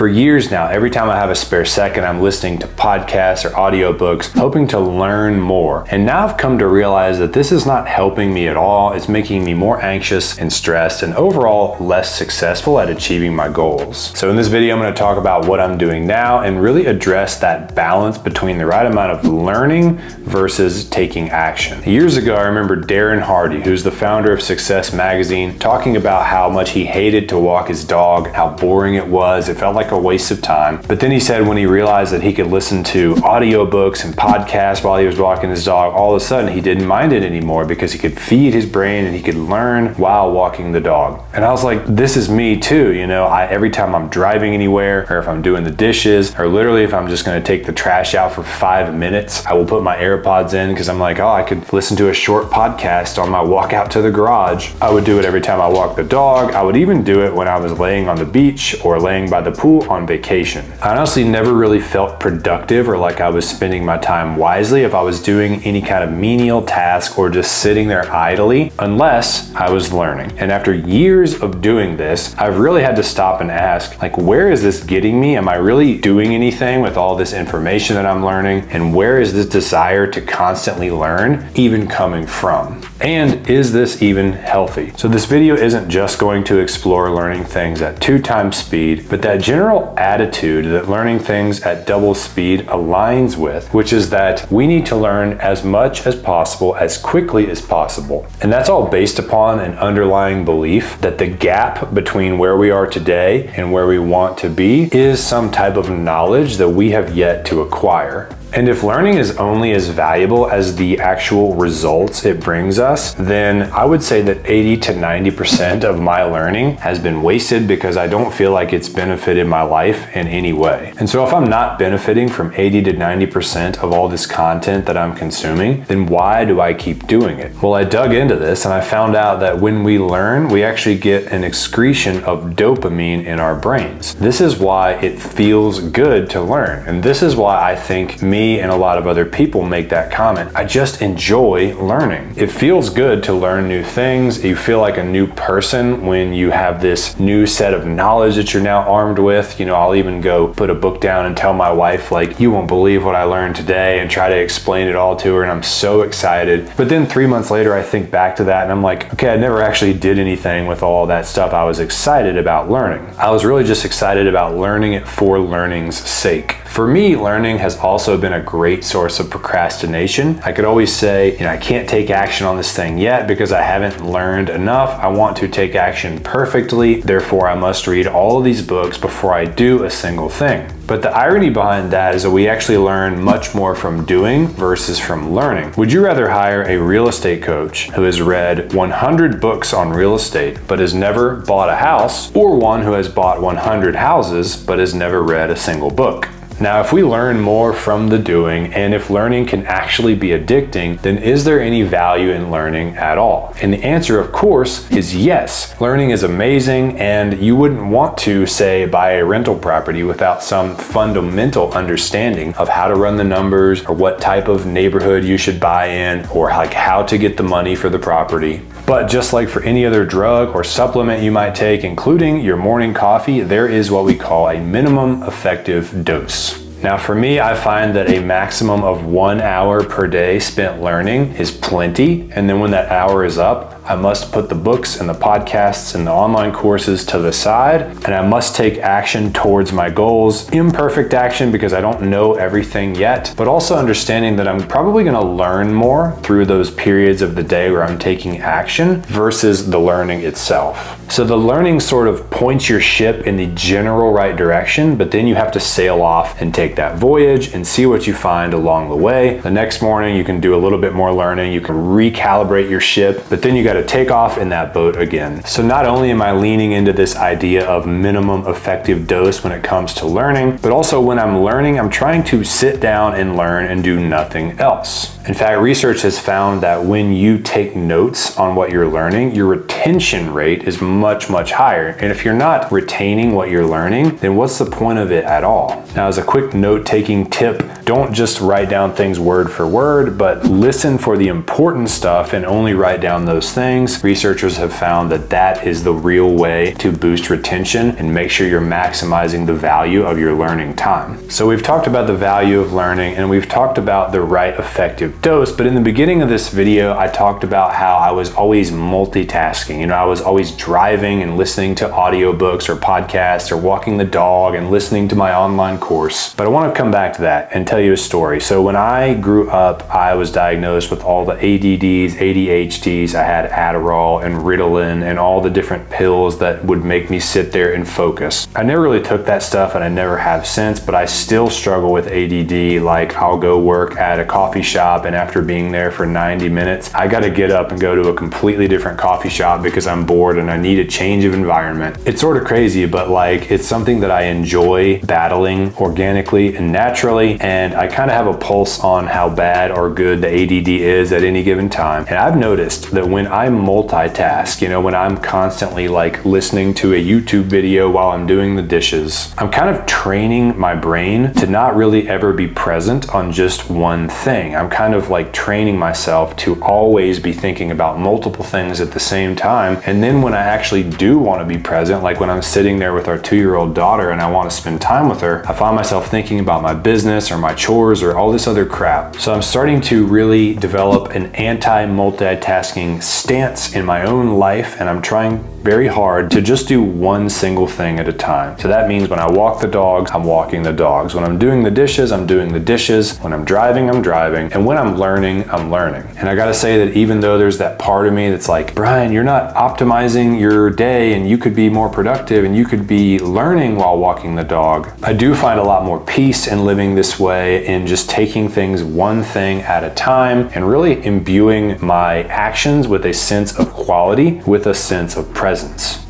For years now, every time I have a spare second, I'm listening to podcasts or audiobooks, hoping to learn more. And now I've come to realize that this is not helping me at all. It's making me more anxious and stressed and overall less successful at achieving my goals. So in this video, I'm going to talk about what I'm doing now and really address that balance between the right amount of learning versus taking action. Years ago, I remember Darren Hardy, who's the founder of Success Magazine, talking about how much he hated to walk his dog, how boring it was. It felt like a waste of time. But then he said when he realized that he could listen to audiobooks and podcasts while he was walking his dog, all of a sudden he didn't mind it anymore because he could feed his brain and he could learn while walking the dog. And I was like, this is me too. You know, every time I'm driving anywhere, or if I'm doing the dishes, or literally if I'm just going to take the trash out for 5 minutes, I will put my AirPods in because I'm like, oh, I could listen to a short podcast on my walk out to the garage. I would do it every time I walk the dog. I would even do it when I was laying on the beach or laying by the pool on vacation. I honestly never really felt productive or like I was spending my time wisely if I was doing any kind of menial task or just sitting there idly, unless I was learning. And after years of doing this, I've really had to stop and ask, like, where is this getting me? Am I really doing anything with all this information that I'm learning? And where is this desire to constantly learn even coming from? And is this even healthy? So this video isn't just going to explore learning things at 2 times speed, but that general attitude that learning things at double speed aligns with, which is that we need to learn as much as possible, as quickly as possible. And that's all based upon an underlying belief that the gap between where we are today and where we want to be is some type of knowledge that we have yet to acquire. And if learning is only as valuable as the actual results it brings us, then I would say that 80 to 90% of my learning has been wasted because I don't feel like it's benefited my life in any way. And so if I'm not benefiting from 80 to 90% of all this content that I'm consuming, then why do I keep doing it? Well, I dug into this and I found out that when we learn, we actually get an excretion of dopamine in our brains. This is why it feels good to learn. And this is why I think me and a lot of other people make that comment. I just enjoy learning. It feels good to learn new things. You feel like a new person when you have this new set of knowledge that you're now armed with. You know, I'll even go put a book down and tell my wife, like, you won't believe what I learned today, and try to explain it all to her, and I'm so excited. But then 3 months later, I think back to that and I'm like, okay, I never actually did anything with all that stuff I was excited about learning. I was really just excited about learning it for learning's sake. For me, learning has also been a great source of procrastination. I could always say, I can't take action on this thing yet because I haven't learned enough. I want to take action perfectly. Therefore, I must read all of these books before I do a single thing. But the irony behind that is that we actually learn much more from doing versus from learning. Would you rather hire a real estate coach who has read 100 books on real estate but has never bought a house, or one who has bought 100 houses but has never read a single book? Now, if we learn more from the doing, and if learning can actually be addicting, then is there any value in learning at all? And the answer, of course, is yes. Learning is amazing, and you wouldn't want to, say, buy a rental property without some fundamental understanding of how to run the numbers, or what type of neighborhood you should buy in, or like how to get the money for the property. But just like for any other drug or supplement you might take, including your morning coffee, there is what we call a minimum effective dose. Now for me, I find that a maximum of 1 hour per day spent learning is plenty. And then when that hour is up, I must put the books and the podcasts and the online courses to the side, and I must take action towards my goals. Imperfect action because I don't know everything yet, but also understanding that I'm probably going to learn more through those periods of the day where I'm taking action versus the learning itself. So the learning sort of points your ship in the general right direction, but then you have to sail off and take that voyage and see what you find along the way. The next morning you can do a little bit more learning, you can recalibrate your ship, but then you got to take off in that boat again. So not only am I leaning into this idea of minimum effective dose when it comes to learning, but also when I'm learning, I'm trying to sit down and learn and do nothing else. In fact, research has found that when you take notes on what you're learning, your retention rate is much, much higher. And if you're not retaining what you're learning, then what's the point of it at all? Now, as a quick note-taking tip, don't just write down things word for word, but listen for the important stuff and only write down those things. things, researchers have found that that is the real way to boost retention and make sure you're maximizing the value of your learning time. So we've talked about the value of learning, and we've talked about the right effective dose, but in the beginning of this video, I talked about how I was always multitasking. I was always driving and listening to audiobooks or podcasts or walking the dog and listening to my online course. But I want to come back to that and tell you a story. So when I grew up, I was diagnosed with all the ADDs, ADHDs. I had Adderall and Ritalin and all the different pills that would make me sit there and focus. I never really took that stuff, and I never have since, but I still struggle with ADD. Like, I'll go work at a coffee shop, and after being there for 90 minutes, I got to get up and go to a completely different coffee shop because I'm bored and I need a change of environment. It's sort of crazy, but like, it's something that I enjoy battling organically and naturally, and I kind of have a pulse on how bad or good the ADD is at any given time. And I've noticed that when I multitask, when I'm constantly like listening to a YouTube video while I'm doing the dishes, I'm kind of training my brain to not really ever be present on just one thing. I'm kind of like training myself to always be thinking about multiple things at the same time. And then when I actually do want to be present, like when I'm sitting there with our 2-year-old daughter and I want to spend time with her, I find myself thinking about my business or my chores or all this other crap. So I'm starting to really develop an anti-multitasking stance in my own life, and I'm trying very hard to just do one single thing at a time. So that means when I walk the dogs, I'm walking the dogs. When I'm doing the dishes, I'm doing the dishes. When I'm driving, I'm driving. And when I'm learning, I'm learning. And I gotta say that even though there's that part of me that's like, Brian, you're not optimizing your day and you could be more productive and you could be learning while walking the dog, I do find a lot more peace in living this way, in just taking things one thing at a time and really imbuing my actions with a sense of quality, with a sense of presence.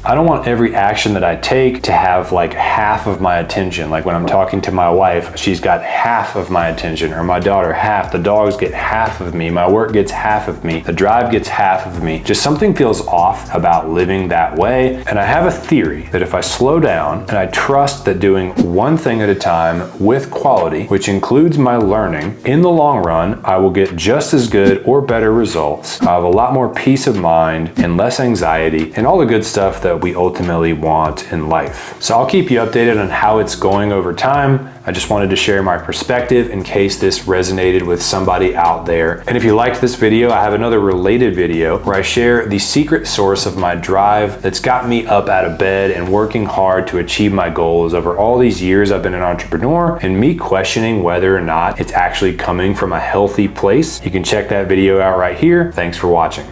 I don't want every action that I take to have like half of my attention. Like when I'm talking to my wife, she's got half of my attention, or my daughter half, the dogs get half of me, my work gets half of me, the drive gets half of me. Just something feels off about living that way. And I have a theory that if I slow down and I trust that doing one thing at a time with quality, which includes my learning, in the long run, I will get just as good or better results. I have a lot more peace of mind and less anxiety and all the good stuff that we ultimately want in life. So I'll keep you updated on how it's going over time. I just wanted to share my perspective in case this resonated with somebody out there. And if you liked this video, I have another related video where I share the secret source of my drive that's got me up out of bed and working hard to achieve my goals over all these years I've been an entrepreneur, and me questioning whether or not it's actually coming from a healthy place. You can check that video out right here. Thanks for watching.